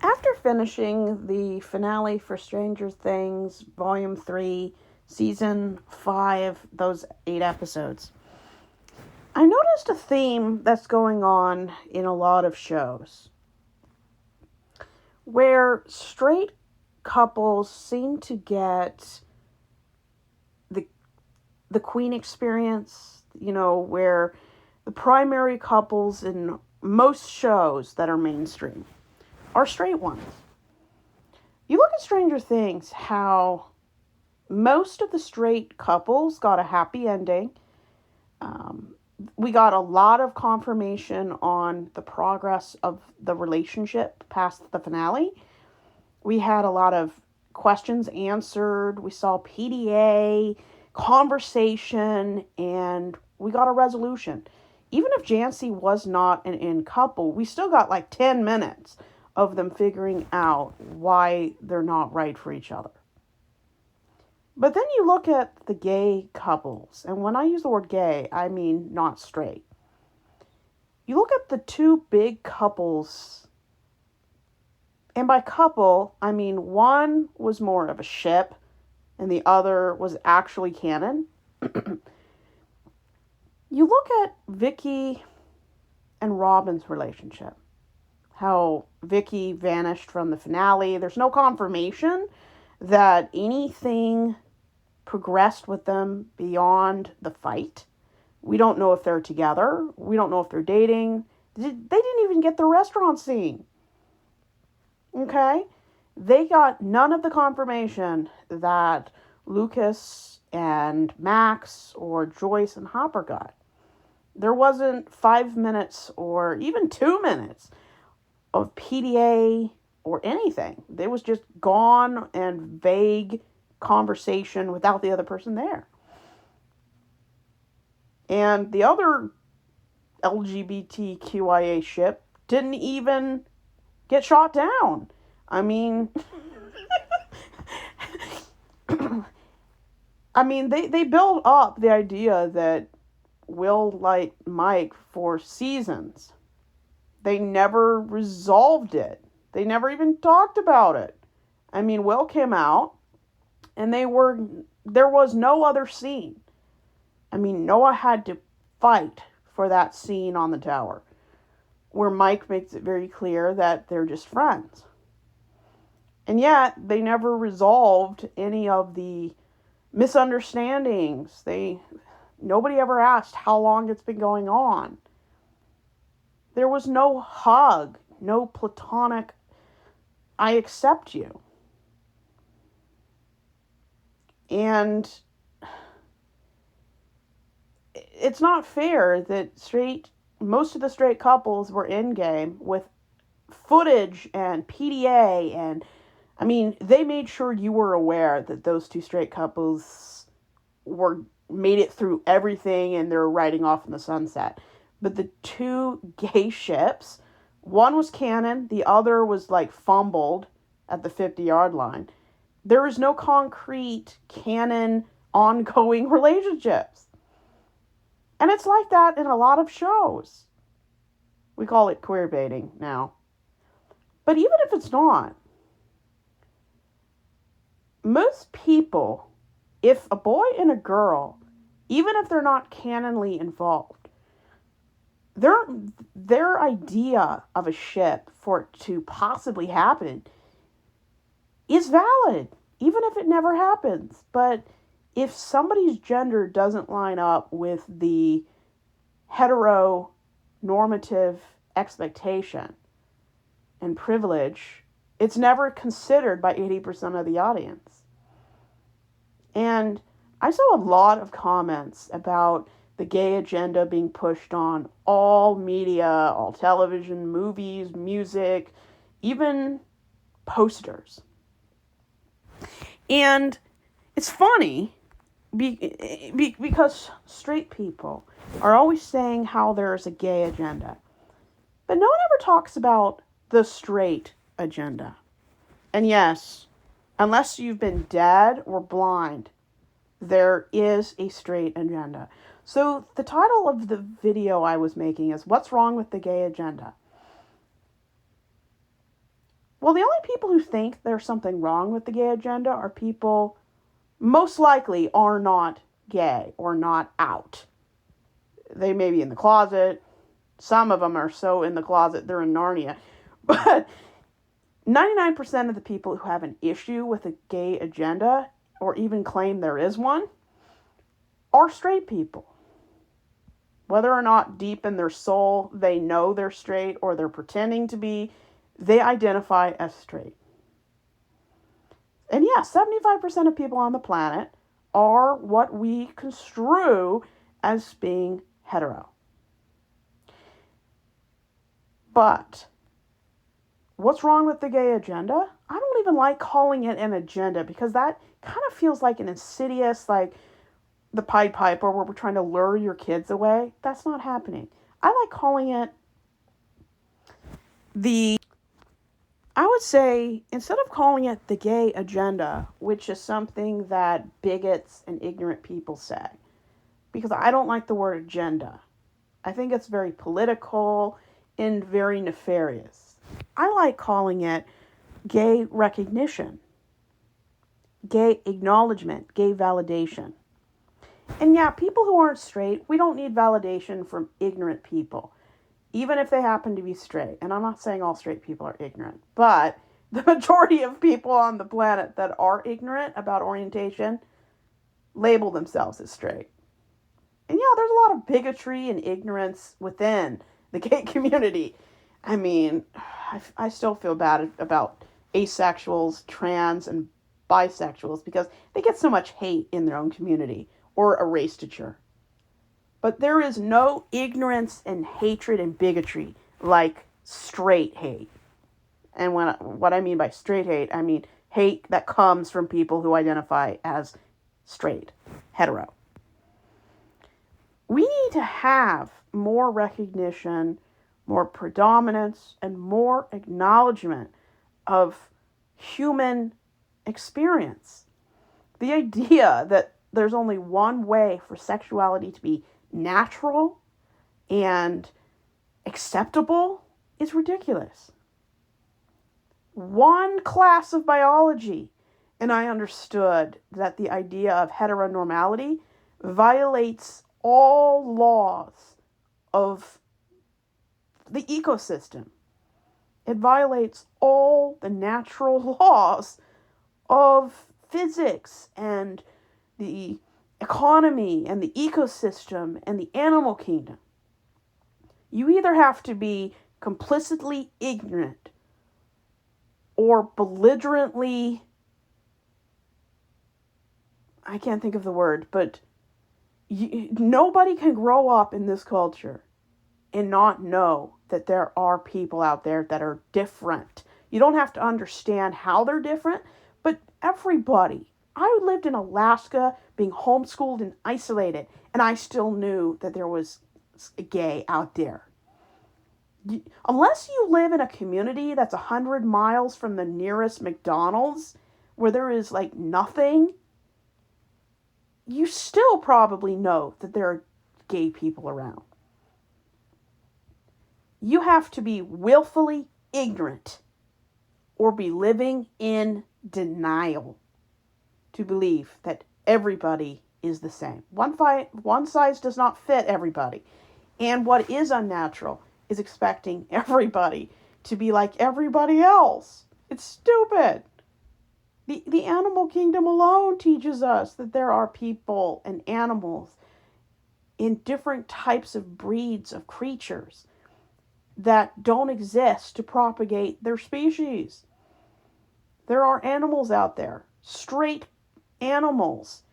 After finishing the finale for Stranger Things, Volume 3, Season 5, those 8 episodes, I noticed a theme that's going on in a lot of shows where straight couples seem to get the the queen experience, where the primary couples in most shows that are mainstream are straight ones. You look at Stranger Things, how most of the straight couples got a happy ending. Um, we got a lot of confirmation on the progress of the relationship past the finale. We had a lot of questions answered. We saw PDA, conversation, and we got a resolution. Even if Jancy was not an in couple, we still got like 10 minutes of them figuring out why they're not right for each other. But then you look at the gay couples, and when I use the word gay, I mean not straight. You look at the two big couples, and by couple, I mean one was more of a ship, and the other was actually canon. You look at Vicky and Robin's relationship. How Vicky vanished from the finale. There's no confirmation that anything progressed with them beyond the fight. We don't know if they're together. We don't know if they're dating. They didn't even get the restaurant scene. Okay? They got none of the confirmation that Lucas and Max or Joyce and Hopper got. There wasn't 5 minutes or even 2 minutes of PDA or anything. There was just gone and vague conversation without the other person there. And the other LGBTQIA ship didn't even get shot down. I mean, they build up the idea that Will liked Mike for seasons. They never resolved it. They never even talked about it. I mean, Will came out, and there was no other scene. I mean, Noah had to fight for that scene on the tower, where Mike makes it very clear that they're just friends. And yet, they never resolved any of the misunderstandings. Nobody ever asked how long it's been going on. There was no hug, no platonic, I accept you. And it's not fair that most of the straight couples were in game with footage and PDA, and I mean, they made sure you were aware that those two straight couples made it through everything and they're riding off in the sunset. But the two gay ships, one was canon, the other was like fumbled at the 50-yard line. There is no concrete canon ongoing relationships. And it's like that in a lot of shows. We call it queer baiting now. But even if it's not, most people, if a boy and a girl, even if they're not canonly involved, their idea of a ship for it to possibly happen is valid, even if it never happens. But if somebody's gender doesn't line up with the heteronormative expectation and privilege, it's never considered by 80% of the audience. And I saw a lot of comments about the gay agenda being pushed on all media, all television, movies, music, even posters. And it's funny because straight people are always saying how there's a gay agenda. But no one ever talks about the straight agenda. And yes, unless you've been dead or blind, there is a straight agenda. So the title of the video I was making is, What's Wrong with the Gay Agenda? Well, the only people who think there's something wrong with the gay agenda are people most likely are not gay or not out. They may be in the closet. Some of them are so in the closet they're in Narnia. But 99% of the people who have an issue with a gay agenda or even claim there is one are straight people. Whether or not deep in their soul they know they're straight or they're pretending to be, they identify as straight. And yeah, 75% of people on the planet are what we construe as being hetero. But what's wrong with the gay agenda? I don't even like calling it an agenda because that kind of feels like an insidious, like the Pied Piper where we're trying to lure your kids away. That's not happening. I like calling it I would say, instead of calling it the gay agenda, which is something that bigots and ignorant people say, because I don't like the word agenda. I think it's very political and very nefarious. I like calling it gay recognition, gay acknowledgement, gay validation. And yeah, people who aren't straight, we don't need validation from ignorant people, even if they happen to be straight. And I'm not saying all straight people are ignorant, but the majority of people on the planet that are ignorant about orientation label themselves as straight. And yeah, there's a lot of bigotry and ignorance within the gay community. I mean, I still feel bad about asexuals, trans, and bisexuals because they get so much hate in their own community or erasure. But there is no ignorance and hatred and bigotry like straight hate. And what I mean by straight hate, I mean hate that comes from people who identify as straight, hetero. We need to have more recognition, more predominance, and more acknowledgement of human experience. The idea that there's only one way for sexuality to be natural and acceptable is ridiculous. One class of biology, and I understood that the idea of heteronormality violates all laws of the ecosystem. It violates all the natural laws of physics and the economy and the ecosystem and the animal kingdom. You either have to be complicitly ignorant or belligerently, I can't think of the word, but nobody can grow up in this culture and not know that there are people out there that are different. You don't have to understand how they're different, but everybody. I lived in Alaska being homeschooled and isolated, and I still knew that there was a gay out there. Unless you live in a community that's 100 miles from the nearest McDonald's, where there is like nothing, you still probably know that there are gay people around. You have to be willfully ignorant or be living in denial to believe that everybody is the same. One size does not fit everybody. And what is unnatural is expecting everybody to be like everybody else. It's stupid. The animal kingdom alone teaches us that there are people and animals in different types of breeds of creatures that don't exist to propagate their species. There are animals out there, straight animals,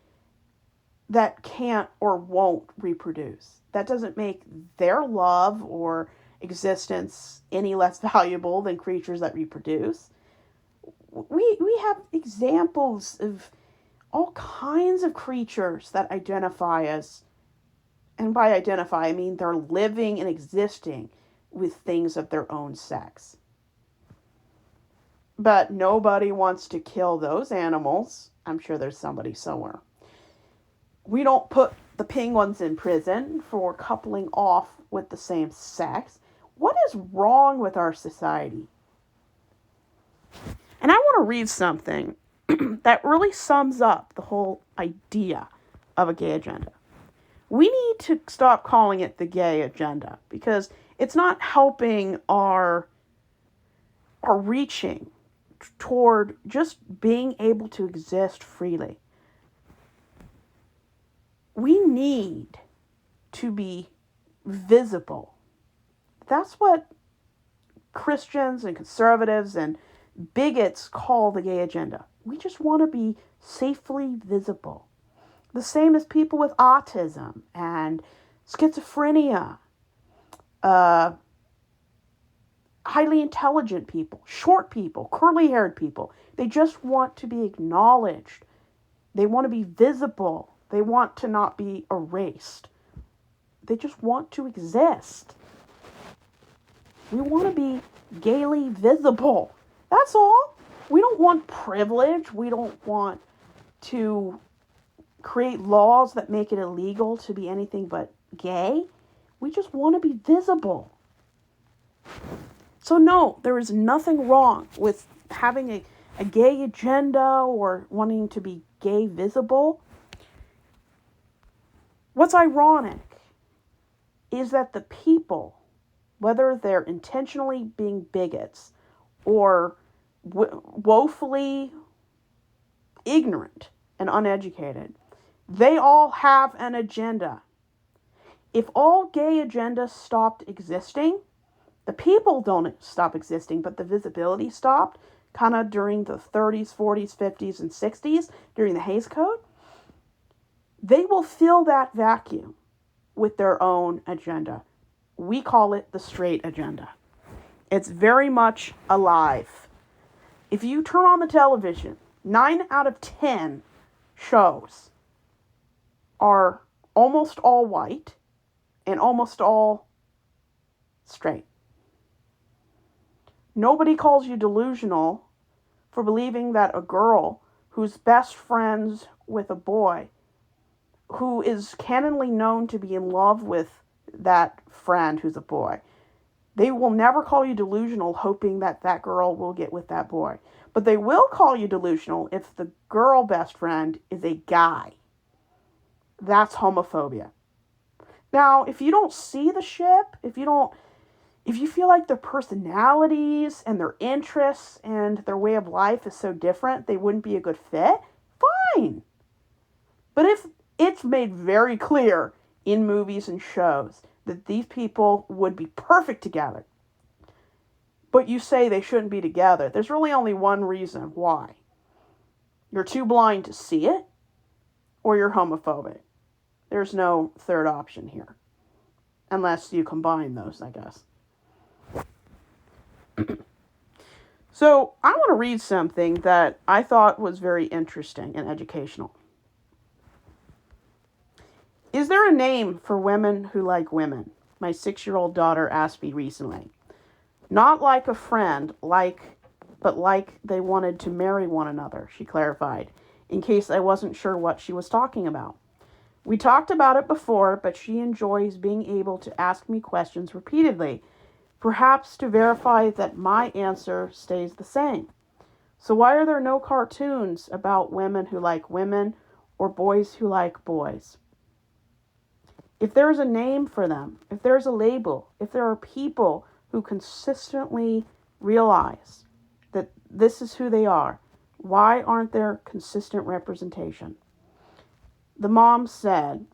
that can't or won't reproduce. That doesn't make their love or existence any less valuable than creatures that reproduce. We have examples of all kinds of creatures that identify as, and by identify I mean they're living and existing with things of their own sex. But nobody wants to kill those animals. I'm sure there's somebody somewhere. We don't put the penguins in prison for coupling off with the same sex. What is wrong with our society? And I want to read something that really sums up the whole idea of a gay agenda. We need to stop calling it the gay agenda because it's not helping our reaching toward just being able to exist freely. We need to be visible. That's what Christians and conservatives and bigots call the gay agenda. We just want to be safely visible. The same as people with autism and schizophrenia, highly intelligent people, short people, curly-haired people. They just want to be acknowledged. They want to be visible. They want to not be erased. They just want to exist. We want to be gaily visible. That's all. We don't want privilege. We don't want to create laws that make it illegal to be anything but gay. We just want to be visible. So no, there is nothing wrong with having a gay agenda or wanting to be gay visible. What's ironic is that the people, whether they're intentionally being bigots or woefully ignorant and uneducated, they all have an agenda. If all gay agendas stopped existing, the people don't stop existing, but the visibility stopped, kind of during the 30s, 40s, 50s, and 60s, during the Hays Code, they will fill that vacuum with their own agenda. We call it the straight agenda. It's very much alive. If you turn on the television, 9 out of 10 shows are almost all white and almost all straight. Nobody calls you delusional for believing that a girl who's best friends with a boy who is canonly known to be in love with that friend who's a boy, they will never call you delusional hoping that that girl will get with that boy. But they will call you delusional if the girl best friend is a guy. That's homophobia. Now, if you don't see the ship, if you feel like their personalities and their interests and their way of life is so different, they wouldn't be a good fit, fine. But if it's made very clear in movies and shows that these people would be perfect together, but you say they shouldn't be together, there's really only one reason why. You're too blind to see it, or you're homophobic. There's no third option here. Unless you combine those, I guess. So, I want to read something that I thought was very interesting and educational. Is there a name for women who like women? My 6-year-old daughter asked me recently. Not like a friend, but like they wanted to marry one another, she clarified, in case I wasn't sure what she was talking about. We talked about it before, but she enjoys being able to ask me questions repeatedly, perhaps to verify that my answer stays the same. So why are there no cartoons about women who like women or boys who like boys? If there's a name for them, if there's a label, if there are people who consistently realize that this is who they are, why aren't there consistent representation? The mom said,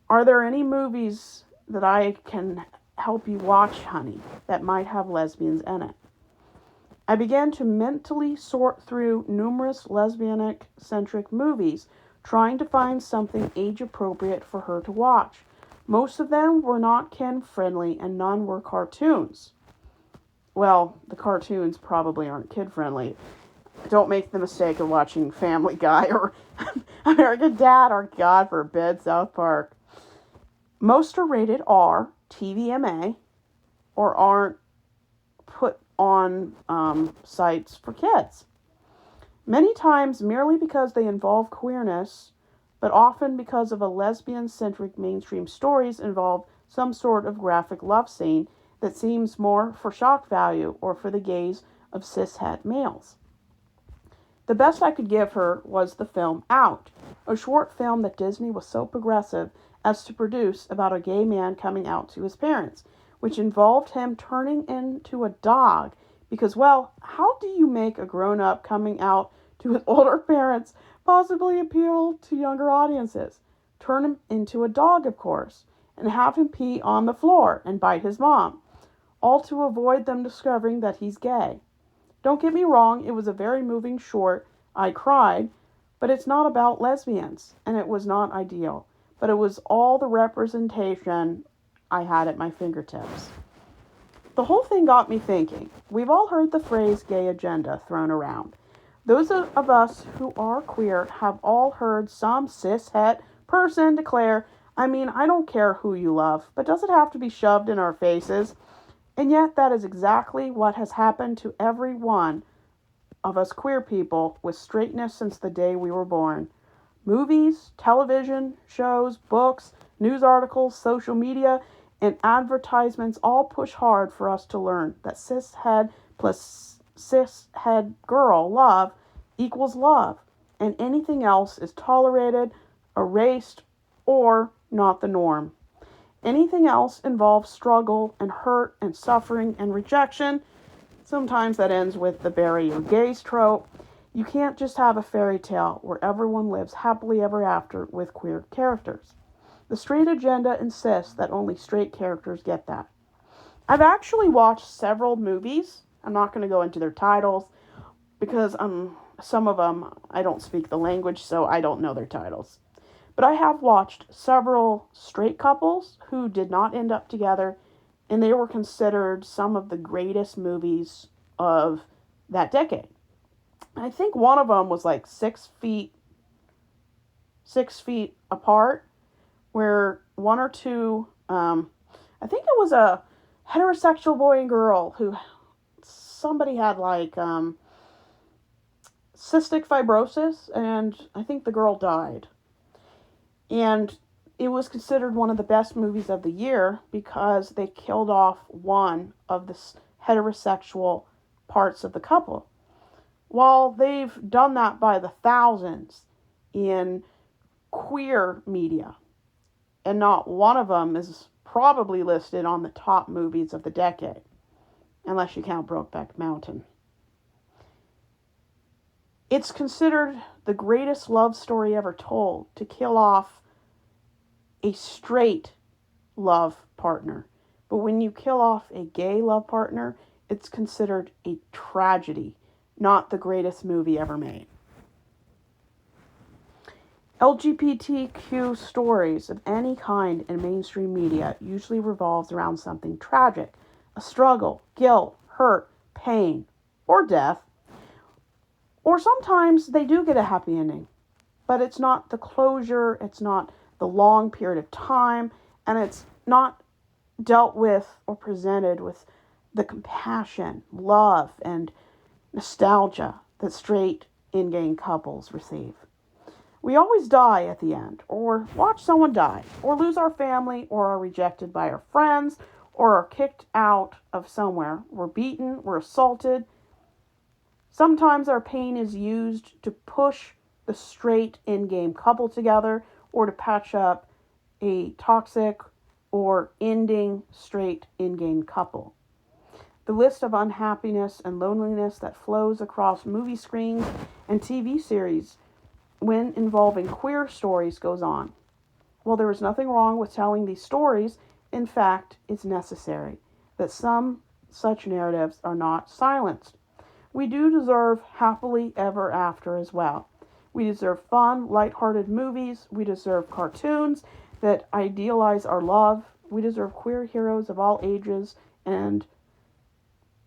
"Are there any movies that I can help you watch, honey, that might have lesbians in it?" I began to mentally sort through numerous lesbianic-centric movies, trying to find something age-appropriate for her to watch. Most of them were not kid-friendly, and none were cartoons. Well, the cartoons probably aren't kid-friendly. Don't make the mistake of watching Family Guy or American Dad or, God forbid, South Park. Most are rated R, TVMA, or aren't put on sites for kids. Many times merely because they involve queerness, but often because of a lesbian-centric mainstream stories involve some sort of graphic love scene that seems more for shock value or for the gaze of cishet males. The best I could give her was the film Out, a short film that Disney was so progressive as to produce about a gay man coming out to his parents, which involved him turning into a dog because, well, how do you make a grown-up coming out to his older parents possibly appeal to younger audiences? Turn him into a dog, of course, and have him pee on the floor and bite his mom, all to avoid them discovering that he's gay. Don't get me wrong, it was a very moving short. I cried, but it's not about lesbians, and it was not ideal. But it was all the representation I had at my fingertips. The whole thing got me thinking. We've all heard the phrase gay agenda thrown around. Those of us who are queer have all heard some cishet person declare, I mean, I don't care who you love, but does it have to be shoved in our faces? And yet that is exactly what has happened to every one of us queer people with straightness since the day we were born. Movies, television shows, books, news articles, social media, and advertisements all push hard for us to learn that cishet plus cishet girl love equals love, and anything else is tolerated, erased, or not the norm. Anything else involves struggle and hurt and suffering and rejection. Sometimes that ends with the bury your gays trope. You can't just have a fairy tale where everyone lives happily ever after with queer characters. The straight agenda insists that only straight characters get that. I've actually watched several movies. I'm not going to go into their titles because some of them I don't speak the language, so I don't know their titles. But I have watched several straight couples who did not end up together, and they were considered some of the greatest movies of that decade. I think one of them was like 6 feet apart, where one or two, I think it was a heterosexual boy and girl who somebody had like cystic fibrosis, and I think the girl died. And it was considered one of the best movies of the year because they killed off one of the heterosexual parts of the couple. While they've done that by the thousands in queer media, and not one of them is probably listed on the top movies of the decade, unless you count Brokeback Mountain. It's considered the greatest love story ever told to kill off a straight love partner. But when you kill off a gay love partner, it's considered a tragedy, not the greatest movie ever made. LGBTQ stories of any kind in mainstream media usually revolves around something tragic, a struggle, guilt, hurt, pain, or death. Or sometimes they do get a happy ending, but it's not the closure, it's not the long period of time, and it's not dealt with or presented with the compassion, love, and nostalgia that straight in-game couples receive. We always die at the end, or watch someone die, or lose our family, or are rejected by our friends, or are kicked out of somewhere. We're beaten, we're assaulted. Sometimes our pain is used to push the straight in-game couple together, or to patch up a toxic or ending straight in-game couple. The list of unhappiness and loneliness that flows across movie screens and TV series when involving queer stories goes on. While there is nothing wrong with telling these stories, in fact, it's necessary that some such narratives are not silenced. We do deserve happily ever after as well. We deserve fun, lighthearted movies. We deserve cartoons that idealize our love. We deserve queer heroes of all ages and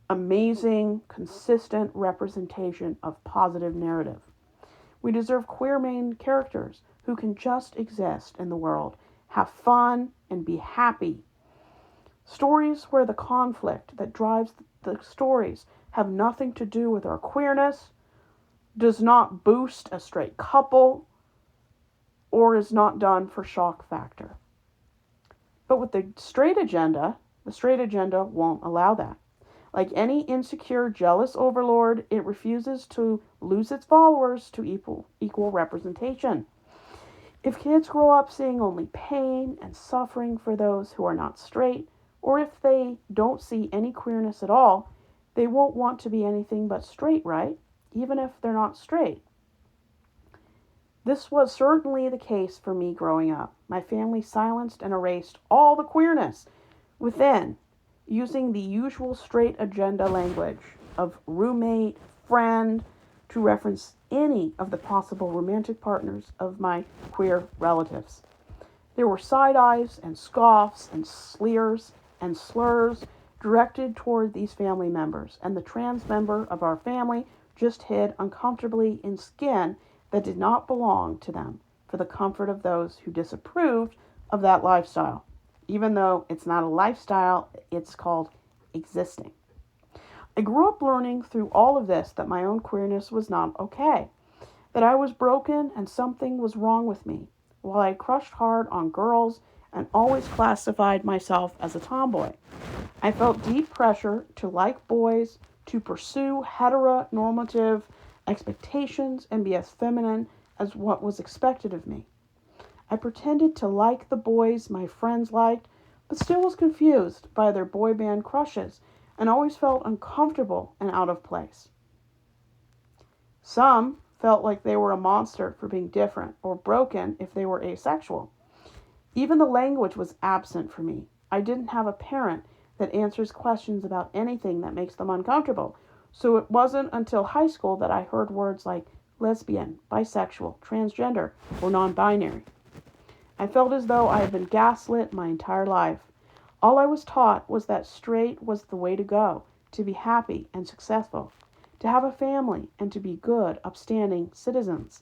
amazing, consistent representation of positive narrative. We deserve queer main characters who can just exist in the world, have fun, and be happy. Stories where the conflict that drives the stories have nothing to do with our queerness, does not boost a straight couple, or is not done for shock factor. But with the straight agenda won't allow that. Like any insecure, jealous overlord, it refuses to lose its followers to equal representation. If kids grow up seeing only pain and suffering for those who are not straight, or if they don't see any queerness at all, they won't want to be anything but straight, right? Even if they're not straight. This was certainly the case for me growing up. My family silenced and erased all the queerness within, using the usual straight agenda language of roommate, friend, to reference any of the possible romantic partners of my queer relatives. There were side eyes and scoffs and sleers and slurs directed toward these family members, and the trans member of our family just hid uncomfortably in skin that did not belong to them for the comfort of those who disapproved of that lifestyle. Even though it's not a lifestyle, it's called existing. I grew up learning through all of this that my own queerness was not okay, that I was broken and something was wrong with me, while I crushed hard on girls and always classified myself as a tomboy. I felt deep pressure to like boys, to pursue heteronormative expectations and be as feminine as what was expected of me. I pretended to like the boys my friends liked, but still was confused by their boy band crushes and always felt uncomfortable and out of place. Some felt like they were a monster for being different or broken if they were asexual. Even the language was absent for me. I didn't have a parent that answers questions about anything that makes them uncomfortable. So it wasn't until high school that I heard words like lesbian, bisexual, transgender, or non-binary. I felt as though I had been gaslit my entire life. All I was taught was that straight was the way to go, to be happy and successful, to have a family, and to be good, upstanding citizens.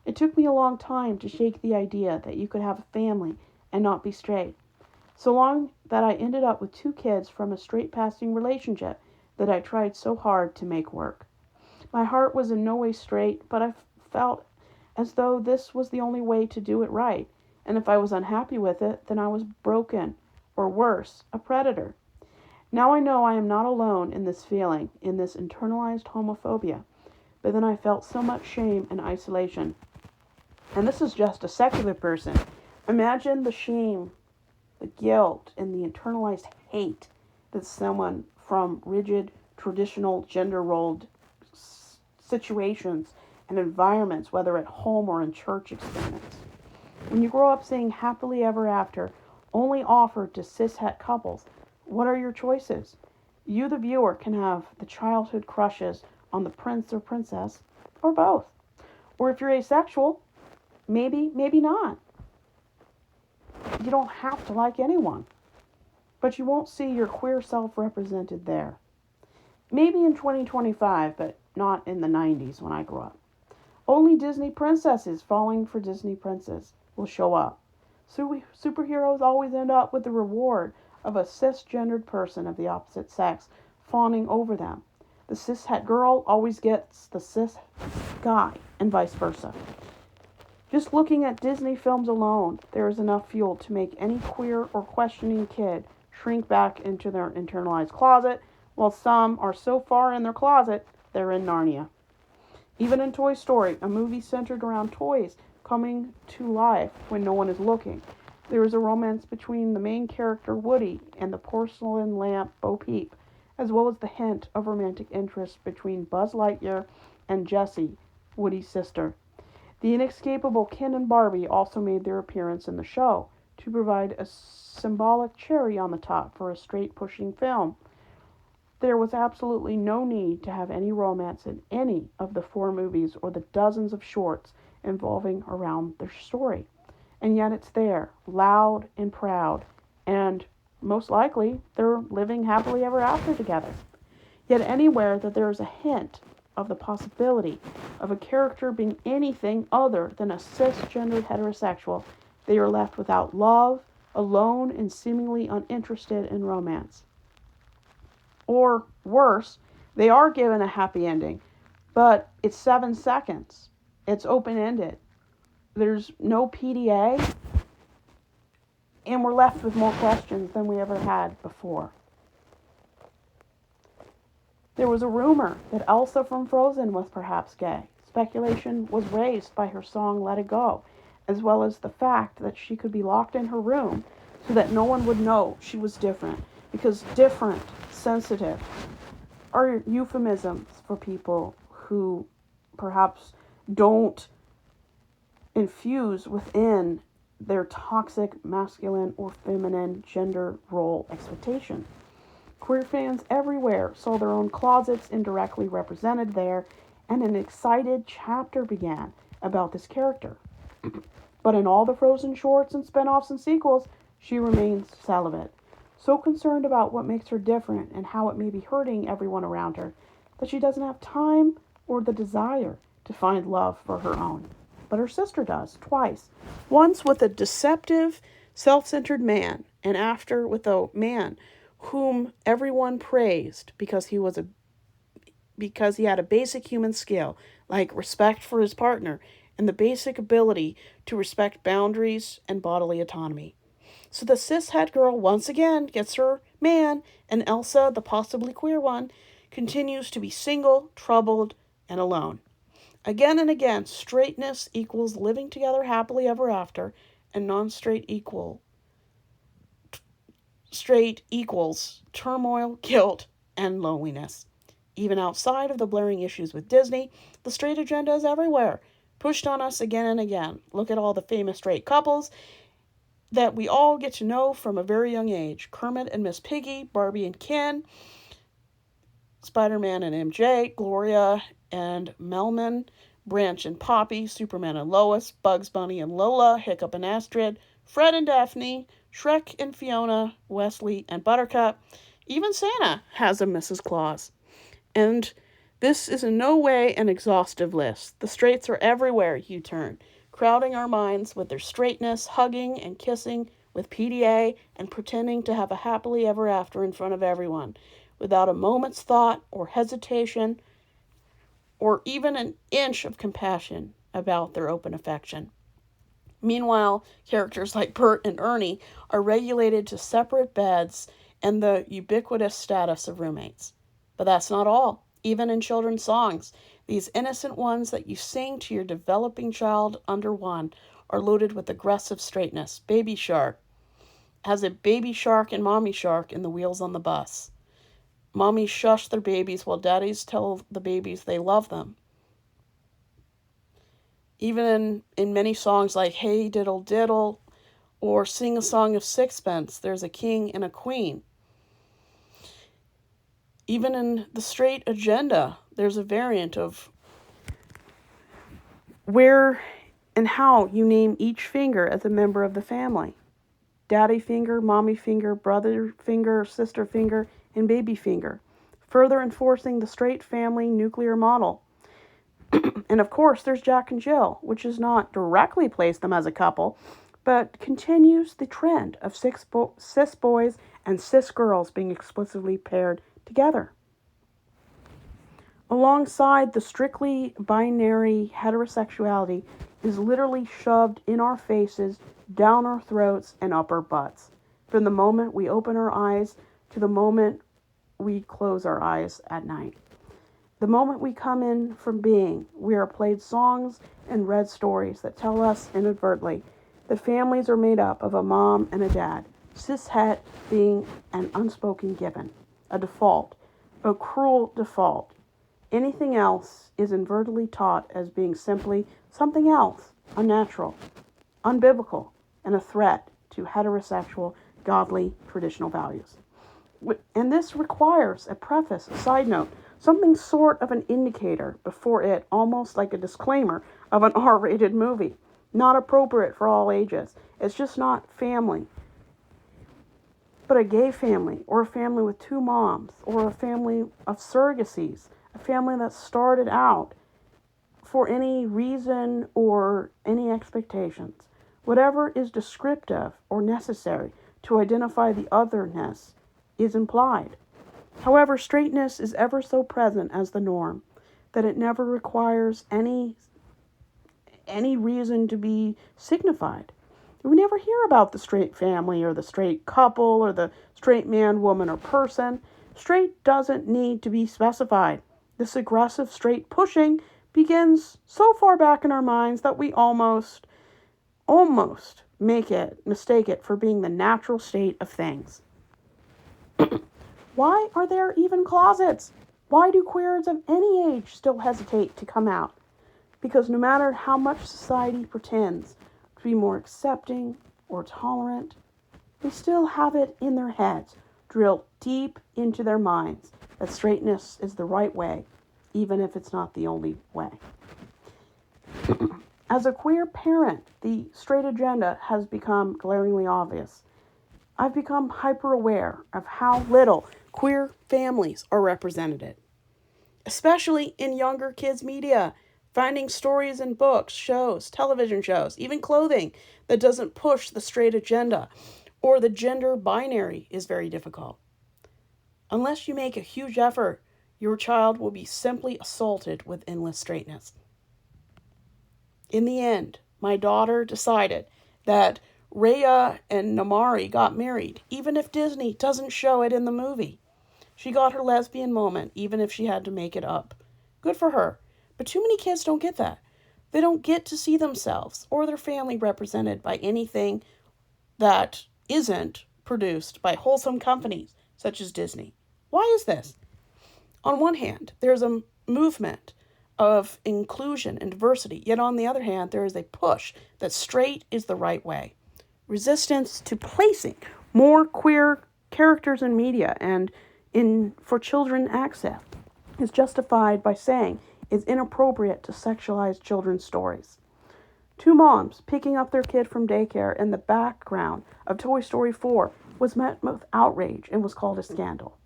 It took me a long time to shake the idea that you could have a family and not be straight. So long that I ended up with 2 kids from a straight passing relationship that I tried so hard to make work. My heart was in no way straight, but I felt as though this was the only way to do it right, and if I was unhappy with it, then I was broken, or worse, a predator. Now I know I am not alone in this feeling, in this internalized homophobia, but then I felt so much shame and isolation. And this is just a secular person. Imagine the shame, the guilt, and the internalized hate that someone from rigid, traditional, gender-rolled situations and environments, whether at home or in church, experience. When you grow up seeing happily ever after only offered to cishet couples, what are your choices? You, the viewer, can have the childhood crushes on the prince or princess, or both. Or if you're asexual, maybe not. You don't have to like anyone, but you won't see your queer self represented there. Maybe in 2025, but not in the 90s when I grew up. Only Disney princesses falling for Disney princes will show up. Superheroes always end up with the reward of a cisgendered person of the opposite sex fawning over them. The cishet girl always gets the cis guy, and vice versa. Just looking at Disney films alone, there is enough fuel to make any queer or questioning kid shrink back into their internalized closet, while some are so far in their closet, they're in Narnia. Even in Toy Story, a movie centered around toys coming to life when no one is looking, there is a romance between the main character Woody and the porcelain lamp Bo Peep, as well as the hint of romantic interest between Buzz Lightyear and Jessie, Woody's sister. The inescapable Ken and Barbie also made their appearance in the show to provide a symbolic cherry on the top for a straight-pushing film. There was absolutely no need to have any romance in any of the 4 movies or the dozens of shorts involving around their story. And yet it's there, loud and proud, and most likely they're living happily ever after together. Yet anywhere that there is a hint of the possibility of a character being anything other than a cisgendered heterosexual, they are left without love, alone, and seemingly uninterested in romance. Or worse, they are given a happy ending, but it's 7 seconds. It's open-ended. There's no PDA, and we're left with more questions than we ever had before. There was a rumor that Elsa from Frozen was perhaps gay. Speculation was raised by her song Let It Go, as well as the fact that she could be locked in her room so that no one would know she was different, because different, sensitive, are euphemisms for people who perhaps don't infuse within their toxic masculine or feminine gender role expectation. Queer fans everywhere saw their own closets indirectly represented there, and an excited chapter began about this character. But in all the Frozen shorts and spin-offs and sequels, she remains celibate, so concerned about what makes her different and how it may be hurting everyone around her that she doesn't have time or the desire to find love for her own. But her sister does, twice. Once with a deceptive, self-centered man, and after with a man whom everyone praised because he had a basic human skill, like respect for his partner and the basic ability to respect boundaries and bodily autonomy. So the cishet girl once again gets her man, and Elsa, the possibly queer one, continues to be single, troubled, and alone. Again and again, straightness equals living together happily ever after, and non-straight straight equals turmoil, guilt, and loneliness. Even outside of the blaring issues with Disney, the straight agenda is everywhere, pushed on us again and again. Look at all the famous straight couples that we all get to know from a very young age. Kermit and Miss Piggy, Barbie and Ken, Spider-Man and MJ, Gloria and Melman, Branch and Poppy, Superman and Lois, Bugs Bunny and Lola, Hiccup and Astrid, Fred and Daphne, Shrek and Fiona, Wesley and Buttercup. Even Santa has a Mrs. Claus. And this is in no way an exhaustive list. The straights are everywhere you turn, crowding our minds with their straightness, hugging and kissing with PDA, and pretending to have a happily ever after in front of everyone, without a moment's thought or hesitation or even an inch of compassion about their open affection. Meanwhile, characters like Bert and Ernie are regulated to separate beds and the ubiquitous status of roommates. But that's not all. Even in children's songs, these innocent ones that you sing to your developing child under one are loaded with aggressive straightness. Baby Shark has a baby shark and mommy shark in the wheels on the bus. Mommies shush their babies while daddies tell the babies they love them. Even in many songs like Hey Diddle Diddle or Sing a Song of Sixpence, there's a king and a queen. Even in the straight agenda, there's a variant of where and how you name each finger as a member of the family. Daddy finger, mommy finger, brother finger, sister finger, and baby finger, further enforcing the straight family nuclear model. And of course, there's Jack and Jill, which does not directly place them as a couple, but continues the trend of cis boys and cis girls being explicitly paired together. Alongside the strictly binary heterosexuality is literally shoved in our faces, down our throats, and up our butts, from the moment we open our eyes to the moment we close our eyes at night. The moment we come in from being, we are played songs and read stories that tell us inadvertently that families are made up of a mom and a dad, cishet being an unspoken given, a default, a cruel default. Anything else is inadvertently taught as being simply something else, unnatural, unbiblical, and a threat to heterosexual, godly, traditional values. And this requires a preface, a side note, something sort of an indicator before it, almost like a disclaimer of an R-rated movie. Not appropriate for all ages. It's just not family. But a gay family, or a family with two moms, or a family of surrogacies, a family that started out for any reason or any expectations. Whatever is descriptive or necessary to identify the otherness is implied. However, straightness is ever so present as the norm, that it never requires any reason to be signified. We never hear about the straight family or the straight couple or the straight man, woman, or person. Straight doesn't need to be specified. This aggressive straight pushing begins so far back in our minds that we almost mistake it for being the natural state of things. Why are there even closets? Why do queers of any age still hesitate to come out? Because no matter how much society pretends to be more accepting or tolerant, they still have it in their heads, drilled deep into their minds, that straightness is the right way, even if it's not the only way. As a queer parent, the straight agenda has become glaringly obvious. I've become hyper aware of how little queer families are represented, especially in younger kids' media. Finding stories in books, shows, television shows, even clothing that doesn't push the straight agenda or the gender binary is very difficult. Unless you make a huge effort, your child will be simply assaulted with endless straightness. In the end, my daughter decided that Rhea and Namari got married, even if Disney doesn't show it in the movie. She got her lesbian moment, even if she had to make it up. Good for her. But too many kids don't get that. They don't get to see themselves or their family represented by anything that isn't produced by wholesome companies such as Disney. Why is this? On one hand, there's a movement of inclusion and diversity, yet on the other hand, there is a push that straight is the right way. Resistance to placing more queer characters in media and for children access is justified by saying it's inappropriate to sexualize children's stories. Two moms picking up their kid from daycare in the background of Toy Story 4 was met with outrage and was called a scandal.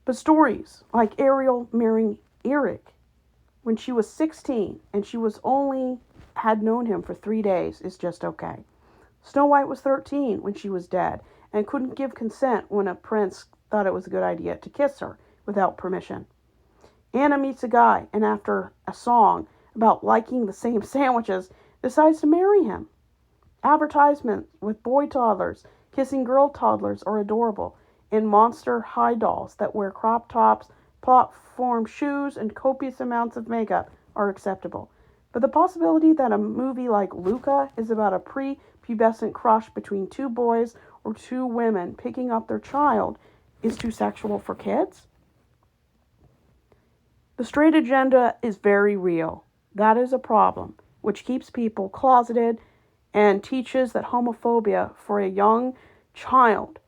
But stories like Ariel marrying Eric when she was 16 and she had known him for 3 days is just okay. Snow White was 13 when she was dead and couldn't give consent when a prince thought it was a good idea to kiss her without permission. Anna meets a guy and after a song about liking the same sandwiches, decides to marry him. Advertisements with boy toddlers kissing girl toddlers are adorable, and Monster High dolls that wear crop tops, platform shoes, and copious amounts of makeup are acceptable. But the possibility that a movie like Luca is about a pre-pubescent crush between two boys or two women picking up their child is too sexual for kids? The straight agenda is very real. That is a problem, which keeps people closeted and teaches that homophobia for a young child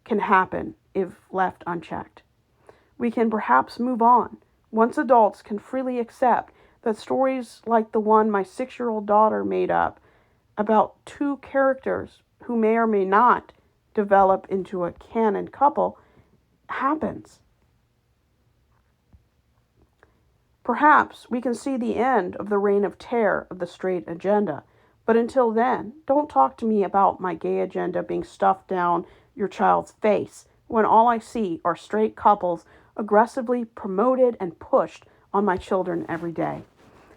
can happen if left unchecked. We can perhaps move on once adults can freely accept that stories like the one my 6-year-old daughter made up about two characters who may or may not develop into a canon couple happens. Perhaps we can see the end of the reign of terror of the straight agenda. But until then, don't talk to me about my gay agenda being stuffed down your child's face when all I see are straight couples aggressively promoted and pushed on my children every day.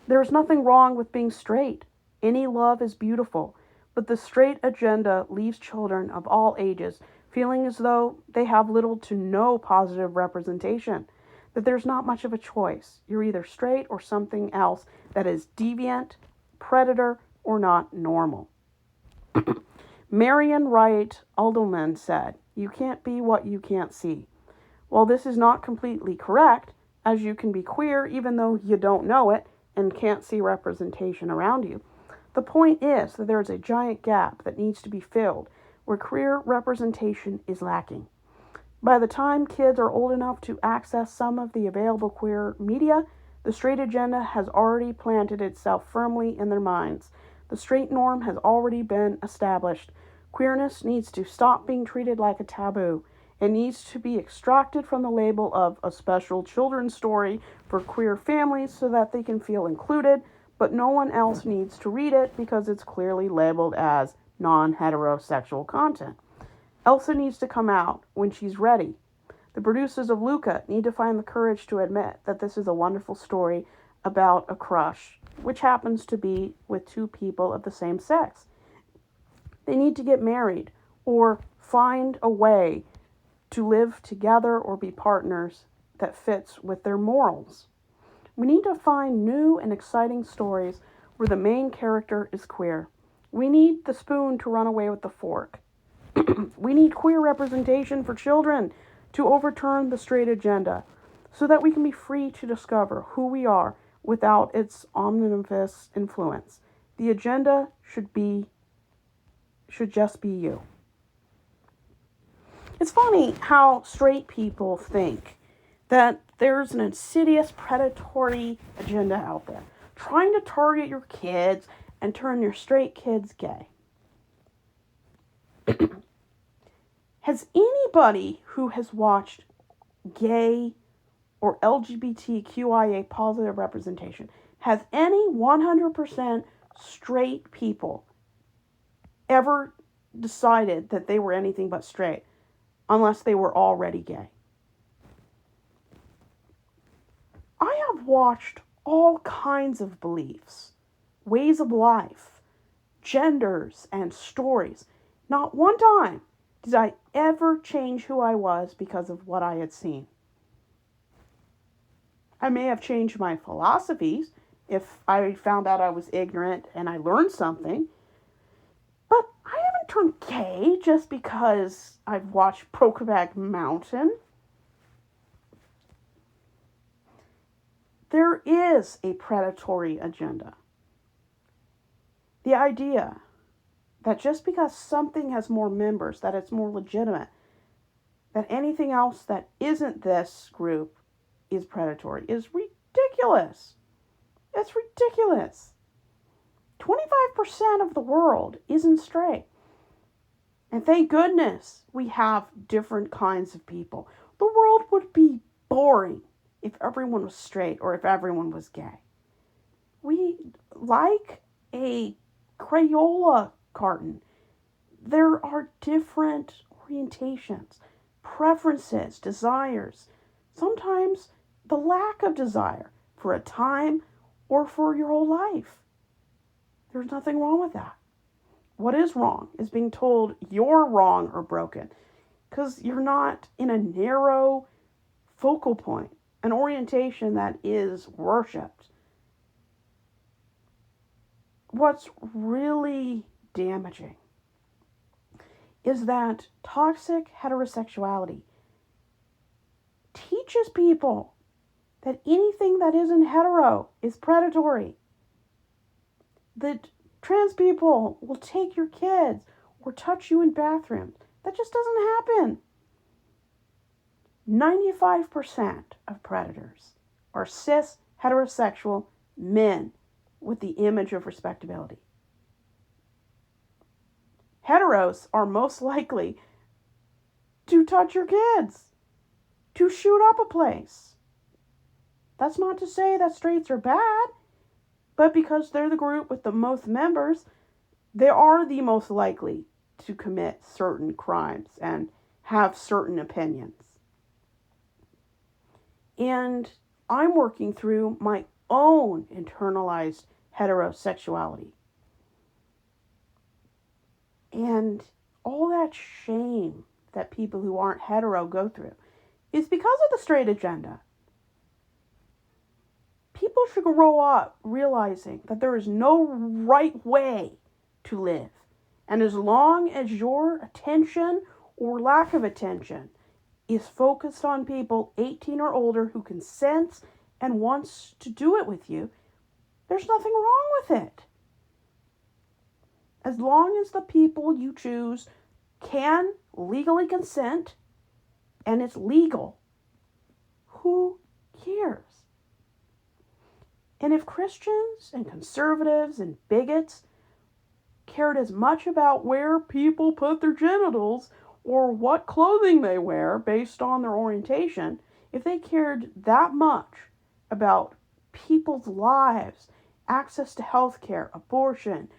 There is nothing wrong with being straight. Any love is beautiful. But the straight agenda leaves children of all ages feeling as though they have little to no positive representation. That there's not much of a choice. You're either straight or something else that is deviant, predator, or not normal. Marian Wright Alderman said, "You can't be what you can't see." While this is not completely correct, as you can be queer even though you don't know it and can't see representation around you, the point is that there is a giant gap that needs to be filled where queer representation is lacking. By the time kids are old enough to access some of the available queer media, the straight agenda has already planted itself firmly in their minds. The straight norm has already been established. Queerness needs to stop being treated like a taboo. It needs to be extracted from the label of a special children's story for queer families so that they can feel included, but no one else needs to read it because it's clearly labeled as non-heterosexual content. Elsa needs to come out when she's ready. The producers of Luca need to find the courage to admit that this is a wonderful story about a crush, which happens to be with two people of the same sex. They need to get married or find a way to live together or be partners that fits with their morals. We need to find new and exciting stories where the main character is queer. We need the spoon to run away with the fork. We need queer representation for children to overturn the straight agenda so that we can be free to discover who we are without its omnibus influence. The agenda should just be you. It's funny how straight people think that there's an insidious predatory agenda out there trying to target your kids and turn your straight kids gay. Has anybody who has watched gay or LGBTQIA positive representation, has any 100% straight people ever decided that they were anything but straight unless they were already gay? I have watched all kinds of beliefs, ways of life, genders, and stories. Not one time did I ever change who I was because of what I had seen. I may have changed my philosophies if I found out I was ignorant and I learned something, but I haven't turned gay just because I've watched Brokeback Mountain. There is a predatory agenda. The idea that just because something has more members, that it's more legitimate, that anything else that isn't this group is predatory is ridiculous. It's ridiculous. 25% of the world isn't straight. And thank goodness we have different kinds of people. The world would be boring if everyone was straight or if everyone was gay. We like a Crayola carton. There are different orientations, preferences, desires, sometimes the lack of desire for a time or for your whole life. There's nothing wrong with that. What is wrong is being told you're wrong or broken because you're not in a narrow focal point, an orientation that is worshipped. What's really damaging is that toxic heterosexuality teaches people that anything that isn't hetero is predatory. That trans people will take your kids or touch you in bathrooms. That just doesn't happen. 95% of predators are cis heterosexual men with the image of respectability. Heteros are most likely to touch your kids, to shoot up a place. That's not to say that straights are bad, but because they're the group with the most members, they are the most likely to commit certain crimes and have certain opinions. And I'm working through my own internalized heterosexuality. And all that shame that people who aren't hetero go through is because of the straight agenda. People should grow up realizing that there is no right way to live. And as long as your attention or lack of attention is focused on people 18 or older who consents and wants to do it with you, there's nothing wrong with it. As long as the people you choose can legally consent and it's legal, who cares? And if Christians and conservatives and bigots cared as much about where people put their genitals or what clothing they wear based on their orientation, if they cared that much about people's lives, access to health care, abortion,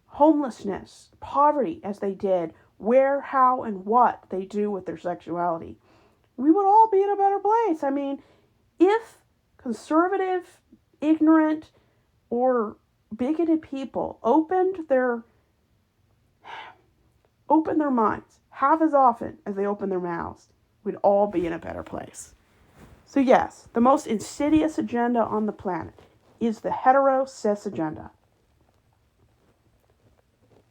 homelessness, poverty, as they did where, how, and what they do with their sexuality, we would all be in a better place. I mean, if conservative, ignorant, or bigoted people opened their minds half as often as they open their mouths, we'd all be in a better place. So yes, the most insidious agenda on the planet is the hetero-cis agenda.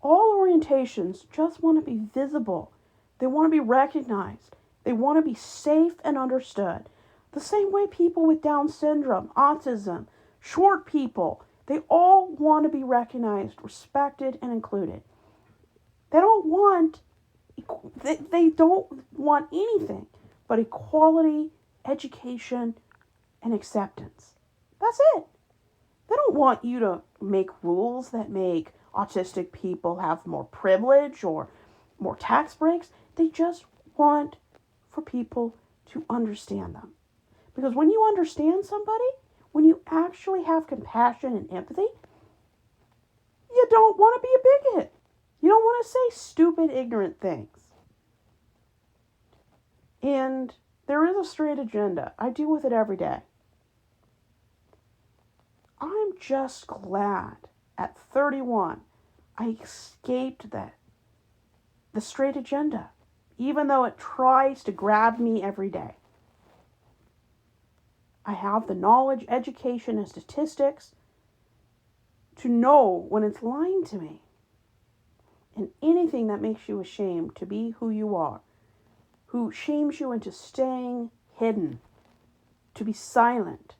All orientations just want to be visible. They want to be recognized. They want to be safe and understood. The same way people with Down syndrome, autism, short people, they all want to be recognized, respected, and included. They don't want anything but equality, education, and acceptance. That's it. They don't want you to make rules that make autistic people have more privilege or more tax breaks. They just want for people to understand them. Because when you understand somebody, when you actually have compassion and empathy, you don't want to be a bigot. You don't want to say stupid, ignorant things. And there is a straight agenda. I deal with it every day. I'm just glad at 31 I escaped the straight agenda, even though it tries to grab me every day. I have the knowledge, education, and statistics to know when it's lying to me. And anything that makes you ashamed to be who you are, who shames you into staying hidden, to be silent,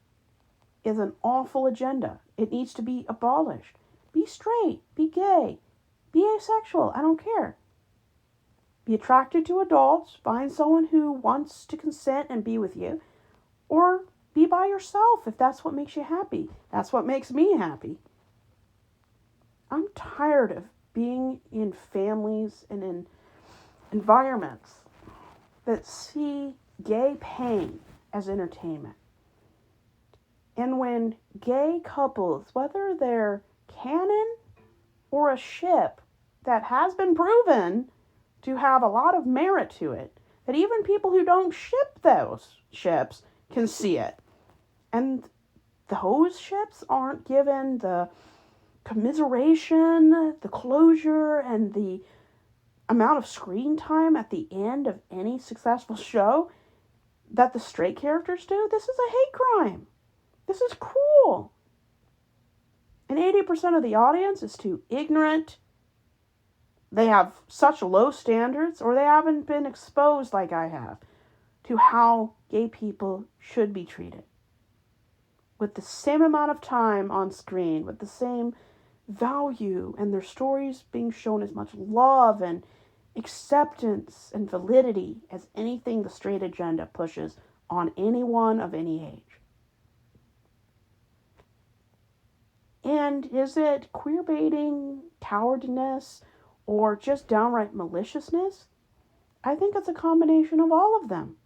is an awful agenda. It needs to be abolished. Be straight, be gay, be asexual, I don't care. Be attracted to adults, find someone who wants to consent and be with you, or be by yourself if that's what makes you happy. That's what makes me happy. I'm tired of being in families and in environments that see gay pain as entertainment. And when gay couples, whether they're canon or a ship that has been proven to have a lot of merit to it, that even people who don't ship those ships can see it. And those ships aren't given the commiseration, the closure, and the amount of screen time at the end of any successful show that the straight characters do. This is a hate crime. This is cruel. And 80% of the audience is too ignorant. They have such low standards, or they haven't been exposed like I have to how gay people should be treated. With the same amount of time on screen, with the same value, and their stories being shown as much love and acceptance and validity as anything the straight agenda pushes on anyone of any age. And is it queerbaiting, cowardness, or just downright maliciousness? I think it's a combination of all of them.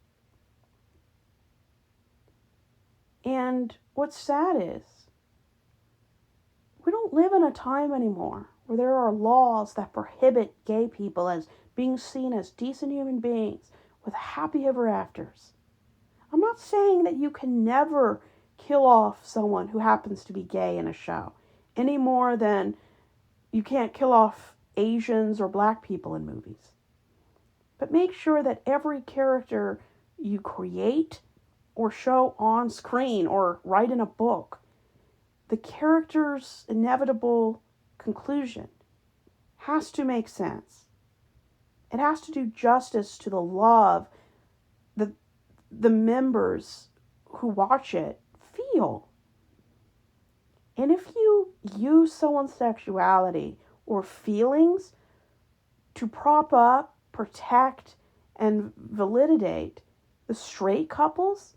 And what's sad is, we don't live in a time anymore where there are laws that prohibit gay people as being seen as decent human beings with happy ever afters. I'm not saying that you can never kill off someone who happens to be gay in a show, any more than you can't kill off Asians or black people in movies. But make sure that every character you create or show on screen or write in a book, the character's inevitable conclusion has to make sense. It has to do justice to the love that the members who watch it feel. And if you use someone's sexuality or feelings to prop up, protect, and validate the straight couples,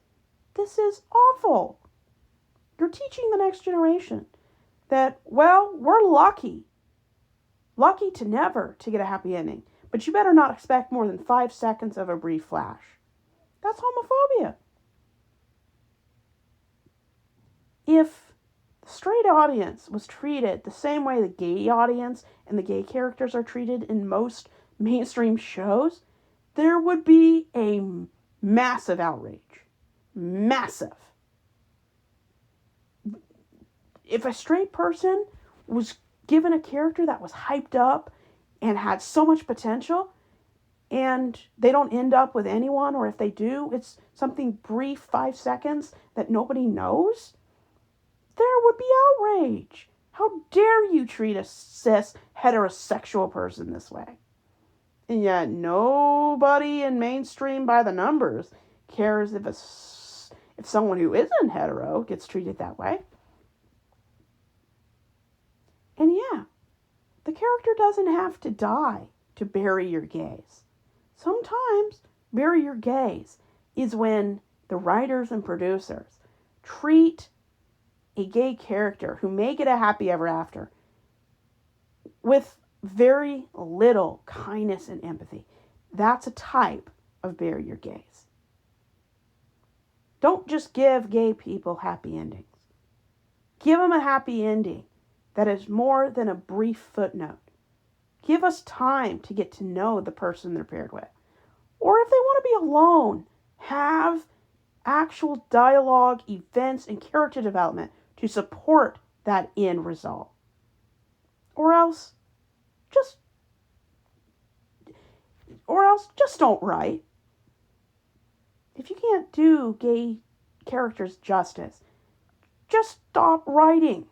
this is awful. You're teaching the next generation that, well, we're lucky to never to get a happy ending, but you better not expect more than 5 seconds of a brief flash. That's homophobia. If the straight audience was treated the same way the gay audience and the gay characters are treated in most mainstream shows, there would be a massive outrage. Massive. If a straight person was given a character that was hyped up and had so much potential, and they don't end up with anyone, or if they do, it's something brief, 5 seconds, that nobody knows, there would be outrage. How dare you treat a cis heterosexual person this way? And yet nobody in mainstream by the numbers cares if someone who isn't hetero gets treated that way. And yeah, the character doesn't have to die to bury your gays. Sometimes bury your gays is when the writers and producers treat a gay character who may get a happy ever after with very little kindness and empathy. That's a type of bury your gays. Don't just give gay people happy endings. Give them a happy ending that is more than a brief footnote. Give us time to get to know the person they're paired with. Or if they want to be alone, have actual dialogue, events, and character development to support that end result. Or else just don't write. If you can't do gay characters justice, just stop writing.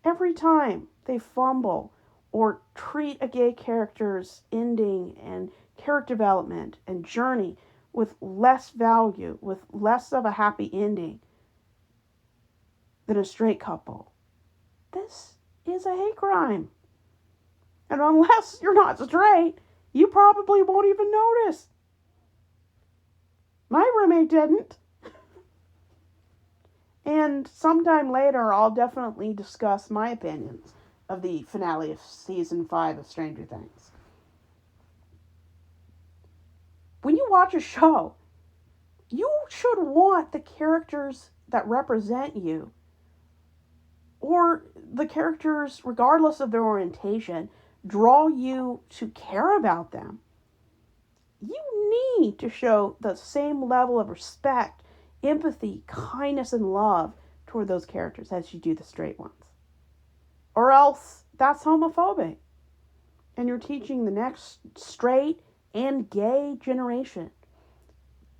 Every time they fumble or treat a gay character's ending and character development and journey with less value, with less of a happy ending than a straight couple, this is a hate crime. And unless you're not straight, you probably won't even notice. My roommate didn't. And sometime later, I'll definitely discuss my opinions of the finale of Season 5 of Stranger Things. When you watch a show, you should want the characters that represent you, or the characters, regardless of their orientation, draw you to care about them. You need to show the same level of respect, empathy, kindness, and love toward those characters as you do the straight ones. Or else that's homophobic. And you're teaching the next straight and gay generation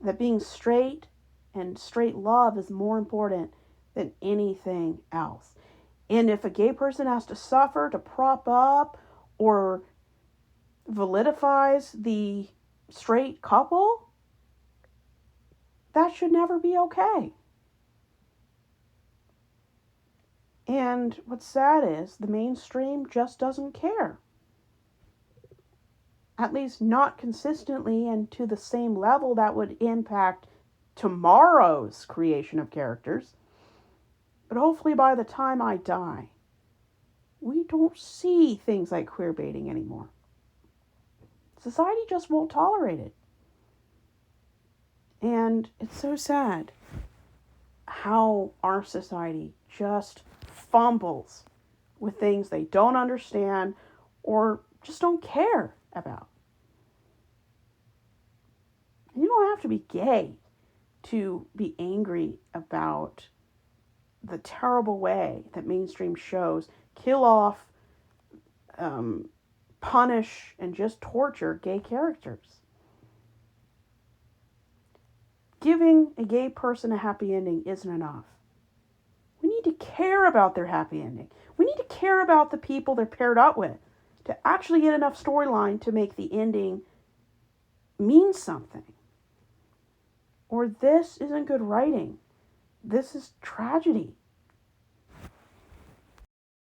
that being straight and straight love is more important than anything else. And if a gay person has to suffer to prop up or validifies the straight couple, that should never be okay. And what's sad is the mainstream just doesn't care. At least not consistently and to the same level that would impact tomorrow's creation of characters. But hopefully by the time I die, we don't see things like queer baiting anymore. Society just won't tolerate it. And it's so sad how our society just fumbles with things they don't understand or just don't care about. And you don't have to be gay to be angry about the terrible way that mainstream shows kill off, punish, and just torture gay characters. Giving a gay person a happy ending isn't enough. We need to care about their happy ending. We need to care about the people they're paired up with to actually get enough storyline to make the ending mean something. Or this isn't good writing. This is tragedy.